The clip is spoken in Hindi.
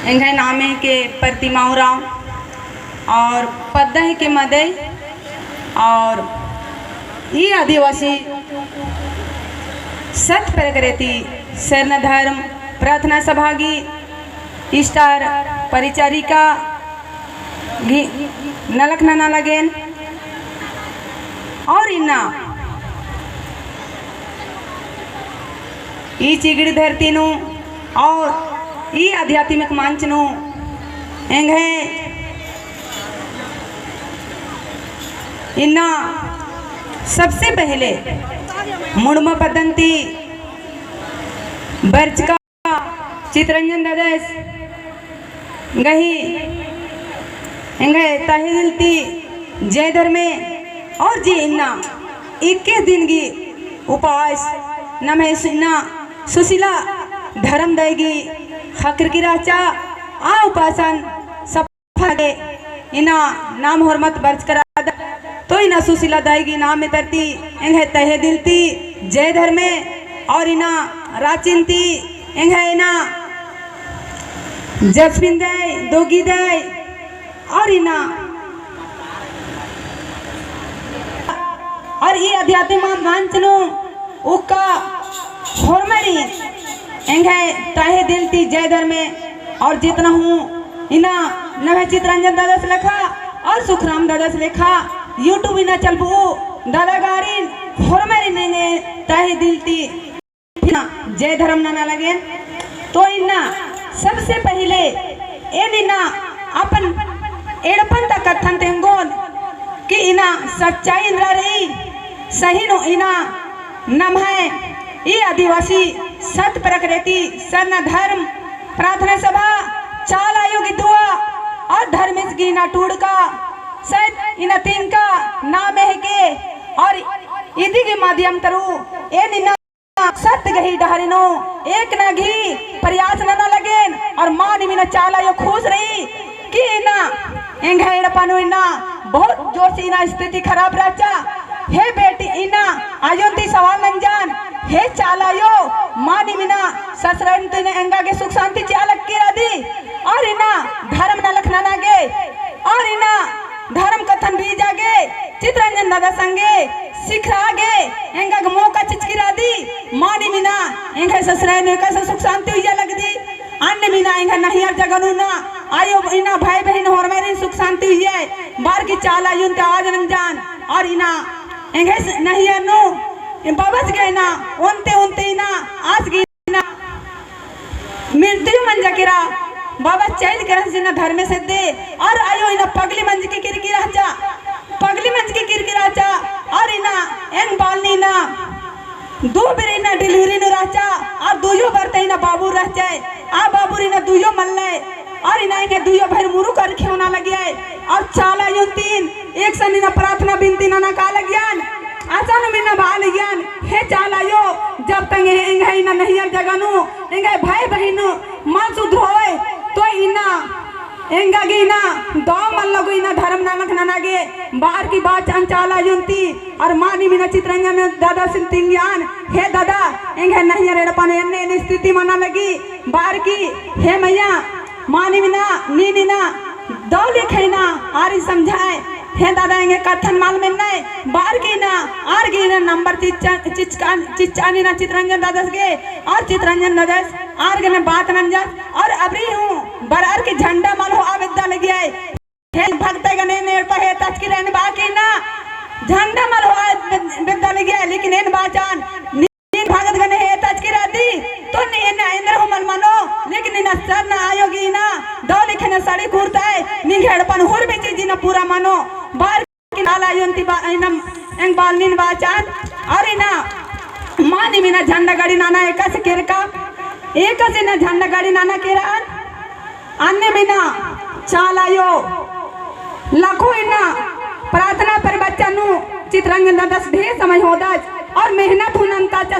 इंघे नामे के प्रतिमाऊराव और पद्दह के मदई और ये आदिवासी सत प्रकृति शरण धर्म प्रार्थना सभागी स्टार परिचारिका नलक नाना लगेन और इन्ना ई चिगड़ी धरती नु और ई आध्यात्मिक मंच नु एंगे इन्ना सबसे पहले मुड़मा पदंती बर्च का चित्रंजन दादस गही एंगे ताहिलती जय धर्मे और जी इन्ना 21 दिन की उपवास नमे इन्ना सुशीला धर्म देगी खकर की राचा आ उपासन सफल इना नाम हरमत बर्च करा तो इना सुशीला दाएगी नाम में तरती एंगे तहे दिलती जय धर्मे और इना राचिंती एंगे इना जसपिन दाई दोगी दाई और इना और ये आध्यात्मिक मंचनु उका होरमरी एंगे तहे दिलती जय धर्मे और जितना हूँ इना नवे चित्रंजन दादा से लिखा और सुखराम दादा से लिखा यूट्यूब इना चलबू दादा गारी होरमरी नेंगे तहे दिलती जय धर्म ना लगे तो इना सबसे पहले इना अपन एड़पन तक कथन तेंगोन कि इना सच्चाई इंद्रा रही सही नो इना नम है ये आदिवासी सत प्रकृति शरण धर्म प्रार्थना सभा चाल आयोग दुआ और धर्मेश की ना टूड़ का सत इन तीन का नाम है के और इदी के माध्यम तरु ए निना सत्य गही डहरिनो एक ना घी प्रयास ना लगे और मां निमिना चाल आयोग खुश रही कि इना एंघेड़ पानो इना बहुत जोर से इना स्थिति खराब रहचा हे बेटी इना आयोंती सवाल नंजान हे चालायो मानी मिना ससुरन तने एंगा के सुख शांति चालक की रादी और इना धर्म न लखना नागे और इना धर्म कथन भी जागे चित्रंजन दादा संगे सिखरागे एंगा के मौका चिचकी रादी मानी मिना एंगा ससुरन का सुख शांति हुई लग दी अन्य मिना एंगा नहीं हर जगह ना आयो इना भाई बहन और मेरी सुख शांति हुई है बार की चाला युन आवाज रमजान और इना एंगे नहीं है नो बाबस गए ना उनते ना आज की ना मृत्यु मंजा किरा बाबा चैल कर सिना धर्म से दे और आयो इना पगली मंज की किरकी राजा पगली मंज की किरकी राजा और इना एंग बालनी ना दो बेरे ना डिलीवरी न राजा और दुयो बरते इना बाबू रह जाए आ बाबू इना दुयो मल्ले और इना के दुयो भर मुरु कर खेवना लगिया और चाला यो तीन एक सनी ना प्रार्थना बिनती ना का लगियान आसान मिना बाल ज्ञान हे चालायो जब तक एंगे इना नहीं हर जगह नु एंगे भाई बहन मां सुध होए तो इना एंगा गे इना दो मन लगो इना धर्म नानक नानागे बाहर की बात चाला युंती और मानी मिना चित्रंजन दादा सिंह ज्ञान हे दादा एंगे नहीं हर पाने ने स्थिति मना लगी बाहर की हे मैया मानी मिना नी ना दो लिखेना आरी समझाए हे दादा एंगे कथन माल में नहीं बार की ना आर की ना नंबर चिचानी ना चित्रंजन दादा के और चित्रंजन दादा आर के ना बात नंजन और अबरी हूँ बरार की झंडा माल हो आविदा लगी है हे भक्ता का ने पर है तच की रहने बाकी ना झंडा माल हो आविदा लगी है लेकिन इन बाचान नीन भगत गने है तच की रहती तो नहीं ना इंद्र हो मन मानो लेकिन इन सर ना आयोगी ना दो लिखे ना साड़ी कुर्ता है निघेड़पन हुर भी चीज ना पूरा मानो बार की नाला युंती बा इनम एंग बालनीन बाचान और इना मानी मिना झंडा गाड़ी नाना एका से केरका एक से ना झंडा गाड़ी नाना केरान अन्य मिना चालायो लाखों इना प्रार्थना पर बच्चा नु चित्रंजन दादा ढेर समय होदा और मेहनत हुनंता चा